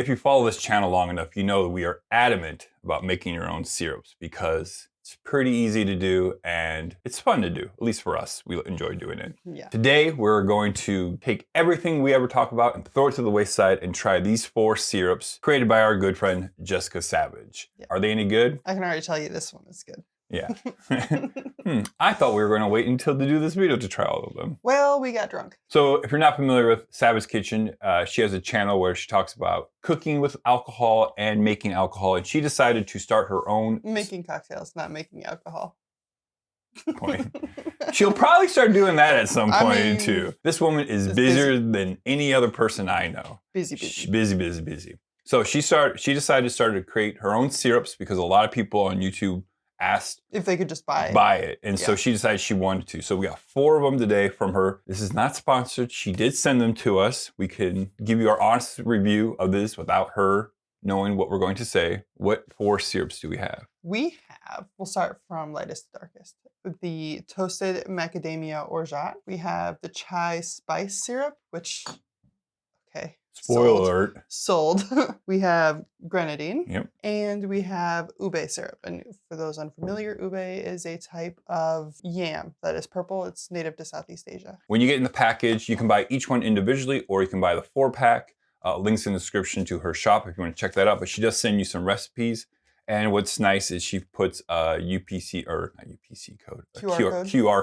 If you follow this channel long enough, you know that we are adamant about making your own syrups because it's pretty easy to do and it's fun to do, at least for us. We enjoy doing it. Yeah. Today, we're going to take everything we ever talk about and throw it to the wayside and try these 4 syrups created by our good friend, Jessica Savage. Yeah. Are they any good? I can already tell you this one is good. Yeah. I thought we were going to wait until to do this video to try all of them. Well, we got drunk. So if you're not familiar with Savage Kitchen, she has a channel where she talks about cooking with alcohol and making alcohol. And she decided to start her own... Making cocktails, not making alcohol. Point. She'll probably start doing that at some point too. This woman is busier than any other person I know. Busy. Busy. So she decided to start to create her own syrups because a lot of people on YouTube asked if they could just buy it. And so she decided she wanted to. So we got 4 of them today from her. This is not sponsored. She did send them to us. We can give you our honest review of this without her knowing what we're going to say. What 4 syrups do we have? We'll start from lightest to darkest. With the toasted macadamia orgeat. We have the chai spice syrup, which, okay. Spoiler alert. Sold. We have grenadine. Yep. And we have ube syrup. And for those unfamiliar, ube is a type of yam that is purple. It's native to Southeast Asia. When you get in the package, you can buy each one individually or you can buy the 4-pack. Links in the description to her shop if you want to check that out. But she does send you some recipes. And what's nice is she puts a QR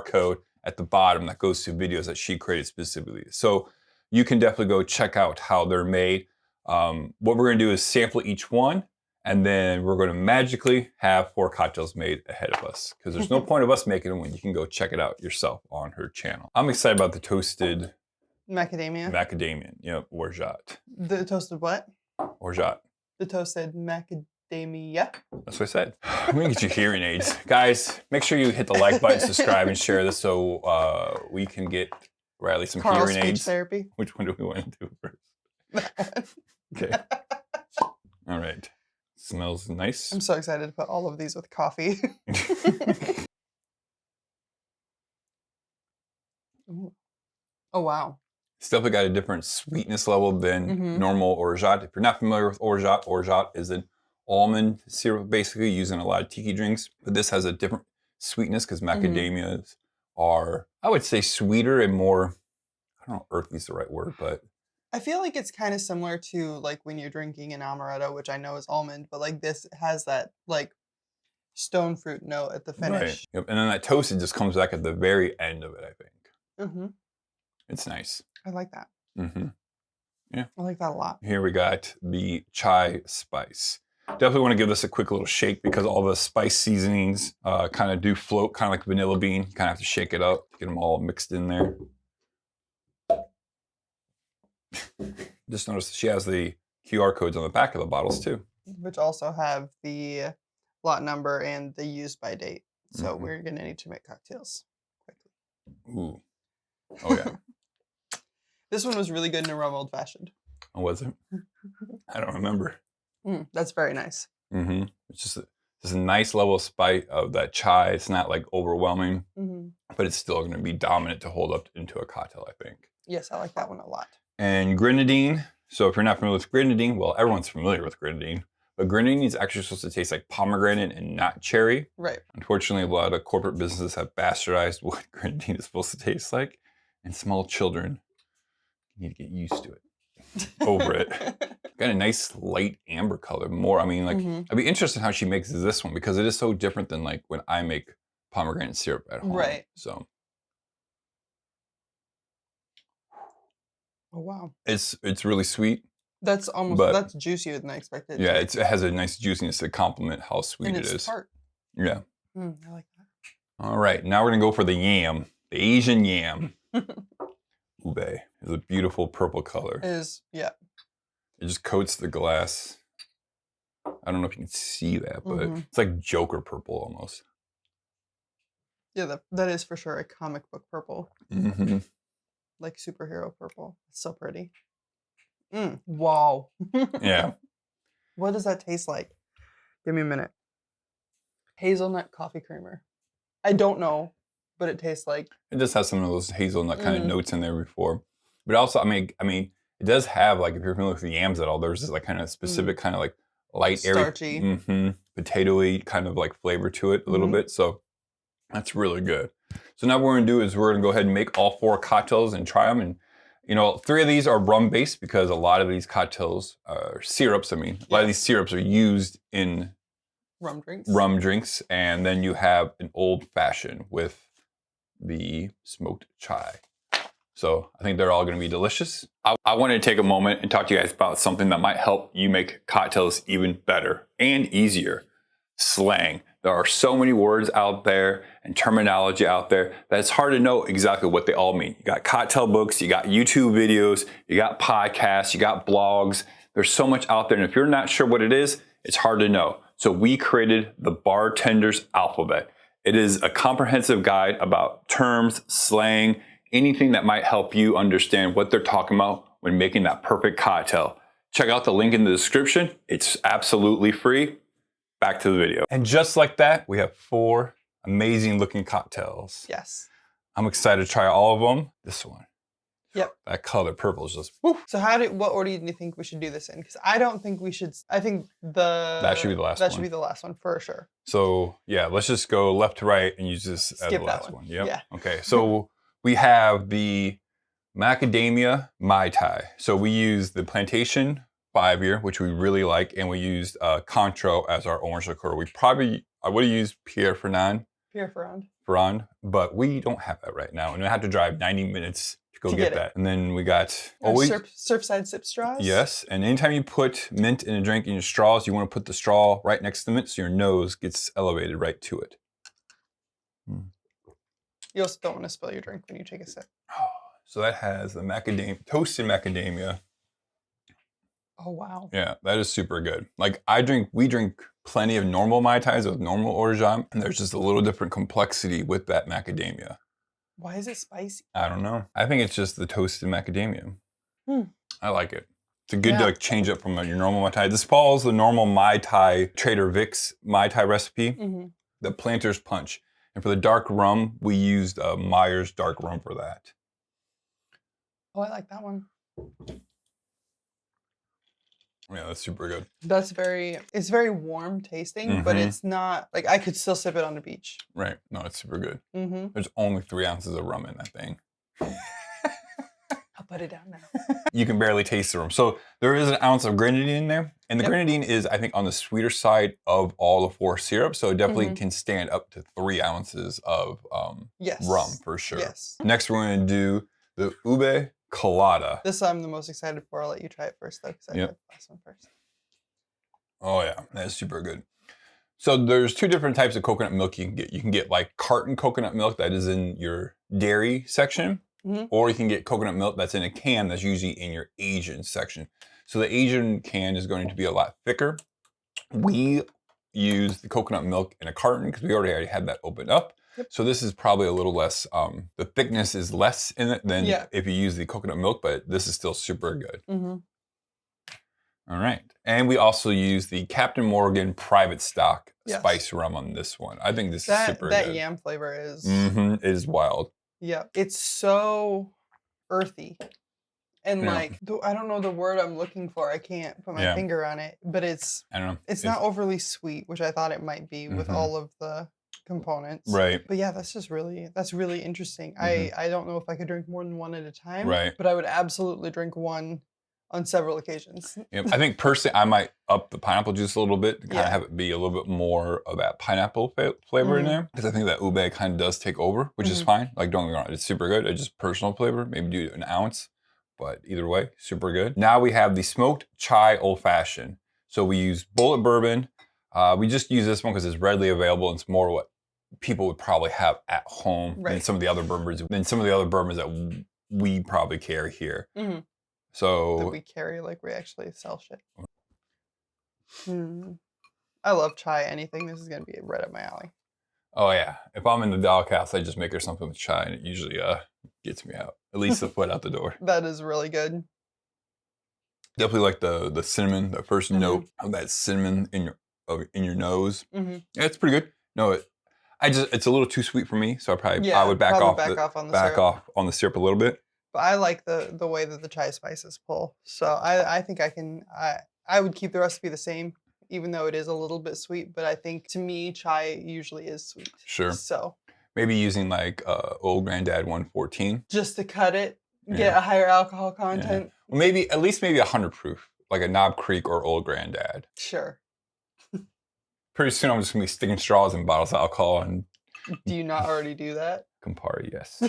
code at the bottom that goes to videos that she created specifically. So you can definitely go check out how they're made. What we're going to do is sample each one, and then we're going to magically have 4 cocktails made ahead of us. Because there's no point of us making them when you can go check it out yourself on her channel. I'm excited about the toasted macadamia. Orgeat. The toasted what? Orgeat. The toasted macadamia. That's what I said. I'm gonna get you hearing aids. Guys, make sure you hit the like button, subscribe, and share this so we can get Riley some Carl's hearing aids. Therapy. Which one do we want to do first? That one. Okay. All right. Smells nice. I'm so excited to put all of these with coffee. Oh, wow. It's definitely got a different sweetness level than normal orgeat. If you're not familiar with orgeat is an almond syrup, basically used in a lot of tiki drinks. But this has a different sweetness because macadamias are, I would say, sweeter and more, I don't know if earthy is the right word, but... I feel like it's kind of similar to like when you're drinking an amaretto, which I know is almond, but like this has that like stone fruit note at the finish. Right. Yep. And then that toasted just comes back at the very end of it, I think. It's nice. I like that. Yeah. I like that a lot. Here we got the chai spice. Definitely want to give this a quick little shake because all the spice seasonings kind of do float, kind of like vanilla bean. You kind of have to shake it up to get them all mixed in there. Just noticed she has the QR codes on the back of the bottles too. Which also have the lot number and the use by date. So we're going to need to make cocktails quickly. Ooh. Oh, yeah. This one was really good in a rum old fashioned. Oh, was it? I don't remember. That's very nice. It's just a nice level of spice of that chai. It's not like overwhelming, but it's still going to be dominant to hold up into a cocktail, I think. Yes, I like that one a lot. And grenadine. So if you're not familiar with grenadine, well, everyone's familiar with grenadine. But grenadine is actually supposed to taste like pomegranate and not cherry. Right. Unfortunately, a lot of corporate businesses have bastardized what grenadine is supposed to taste like. And small children need to get used to it. Over it. Got a nice light amber color. More, I mean, like, I'd be interested in how she makes this one because it is so different than like when I make pomegranate syrup at home. Right. So. Oh, wow. It's really sweet. That's that's juicier than I expected. Yeah, it has a nice juiciness to complement how sweet and it is. Tart. Yeah. I like that. All right, now we're gonna go for the yam, the Asian yam. Ube is a beautiful purple color. It is, yeah. It just coats the glass. I don't know if you can see that, but it's like Joker purple almost. Yeah, that is for sure a comic book purple. Like superhero purple. It's so pretty. Wow. Yeah. What does that taste like? Give me a minute. Hazelnut coffee creamer. I don't know, but it tastes like... It just has some of those hazelnut kind of notes in there before. But also, I mean, It does have, like, if you're familiar with the yams at all, there's this like kind of specific kind of like light, airy, Starchy. potatoey kind of like flavor to it a little bit. So that's really good. So now what we're gonna do is we're gonna go ahead and make all 4 cocktails and try them. And you know, 3 of these are rum based because a lot of these cocktails are syrups. I mean, a lot of these syrups are used in rum drinks. And then you have an old fashioned with the smoked chai. So I think they're all gonna be delicious. I wanted to take a moment and talk to you guys about something that might help you make cocktails even better and easier. Slang. There are so many words out there and terminology out there that it's hard to know exactly what they all mean. You got cocktail books, you got YouTube videos, you got podcasts, you got blogs. There's so much out there, and if you're not sure what it is, it's hard to know. So we created the Bartender's Alphabet. It is a comprehensive guide about terms, slang, anything that might help you understand what they're talking about when making that perfect cocktail. Check out the link in the description. It's absolutely free. Back to the video. And just like that, we have 4 amazing looking cocktails. Yes. I'm excited to try all of them. This one. Yep. That color purple is just, woo. So what order do you think we should do this in? Because I don't think we should, I think that should be the last one. That should be the last one for sure. So yeah, let's just go left to right and use this as the last one. Yep. Yeah. Okay, so we have the Macadamia Mai Tai. So we use the Plantation 5-year, which we really like, and we used Cointreau as our orange liqueur. I would have used Pierre Ferrand, but we don't have that right now, and I had to drive 90 minutes to go get that. And then we got Surfside sip straws. Yes, and anytime you put mint in a drink in your straws, you want to put the straw right next to the mint so your nose gets elevated right to it. You also don't want to spill your drink when you take a sip. So that has the toasted macadamia. Oh wow. Yeah, that is super good. Like we drink plenty of normal Mai Tais with normal Orgeat, and there's just a little different complexity with that macadamia. Why is it spicy? I don't know. I think it's just the toasted macadamia. I like it. It's a good like change up from your normal Mai Tai. This follows the normal Mai Tai Trader Vic's Mai Tai recipe, the Planter's Punch. And for the dark rum, we used Myers dark rum for that. Oh, I like that one. Yeah, that's super good. It's very warm tasting, but it's not, like I could still sip it on the beach. Right, no, it's super good. There's only 3 ounces of rum in that thing. I'll put it down now. You can barely taste the rum. So there is an ounce of grenadine in there. And the grenadine is, I think, on the sweeter side of all the 4 syrups. So it definitely can stand up to 3 ounces of rum for sure. Yes. Next, we're going to do the Ube Colada. This I'm the most excited for. I'll let you try it first, though, because I tried the last one first. Oh, yeah. That is super good. So there's 2 different types of coconut milk you can get. You can get like carton coconut milk that is in your dairy section. Or you can get coconut milk that's in a can that's usually in your Asian section. So the Asian can is going to be a lot thicker. We use the coconut milk in a carton because we already had that opened up. So this is probably a little less, the thickness is less in it than if you use the coconut milk, but this is still super good. All right. And we also use the Captain Morgan private stock spice rum on this one. I think this is super good. That yam flavor is... It is wild. Yeah, it's so earthy. And like, I don't know the word I'm looking for. I can't put my finger on it, but it's not overly sweet, which I thought it might be with all of the components. Right. But yeah, that's really interesting. I don't know if I could drink more than one at a time. Right. But I would absolutely drink one on several occasions. I think personally, I might up the pineapple juice a little bit to kind of have it be a little bit more of that pineapple flavor in there. Because I think that ube kind of does take over, which is fine. Like, don't get me wrong, it's super good. It's just personal flavor. Maybe do an ounce, but either way, super good. Now we have the smoked chai old fashioned. So we use bullet bourbon. We just use this one because it's readily available and it's more what people would probably have at home than some of the other bourbons that we probably carry here. So that we carry, like we actually sell shit. I love chai. Anything. This is gonna be right up my alley. Oh yeah. If I'm in the doghouse, I just make her something with chai, and it usually gets me out. At least a foot out the door. That is really good. Definitely like the cinnamon. The first note of that cinnamon in your nose. Yeah, it's pretty good. No, it's a little too sweet for me, so I would back off on the syrup a little bit. But I like the way that the chai spices pull. So I think I would keep the recipe the same, even though it is a little bit sweet. But I think to me, chai usually is sweet. Sure. So maybe using like Old Granddad 114. Just to cut it, get a higher alcohol content. Yeah. Well, maybe at least 100 proof, like a Knob Creek or Old Granddad. Sure. Pretty soon I'm just gonna be sticking straws in bottles of alcohol and. Do you not already do that? Campari, yes.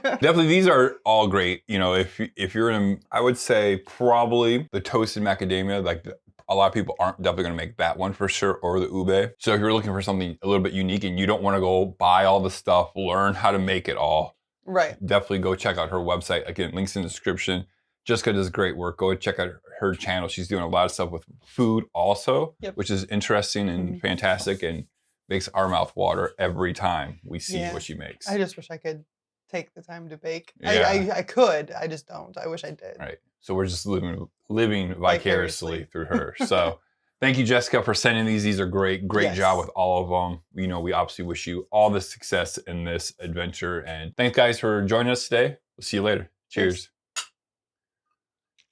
Definitely, these are all great. You know, if you're in, I would say probably the toasted macadamia. Like a lot of people aren't definitely going to make that one for sure, or the ube. So if you're looking for something a little bit unique and you don't want to go buy all the stuff, learn how to make it all. Right. Definitely go check out her website. Again, links in the description. Jessica does great work. Go check out her channel. She's doing a lot of stuff with food also, which is interesting and fantastic and makes our mouth water every time we see what she makes. I just wish I could take the time to bake. I could. I just don't. I wish I did. Right. So we're just living vicariously through her. So thank you, Jessica, for sending these. These are great. Great job with all of them. You know, we obviously wish you all the success in this adventure. And thanks, guys, for joining us today. We'll see you later. Cheers.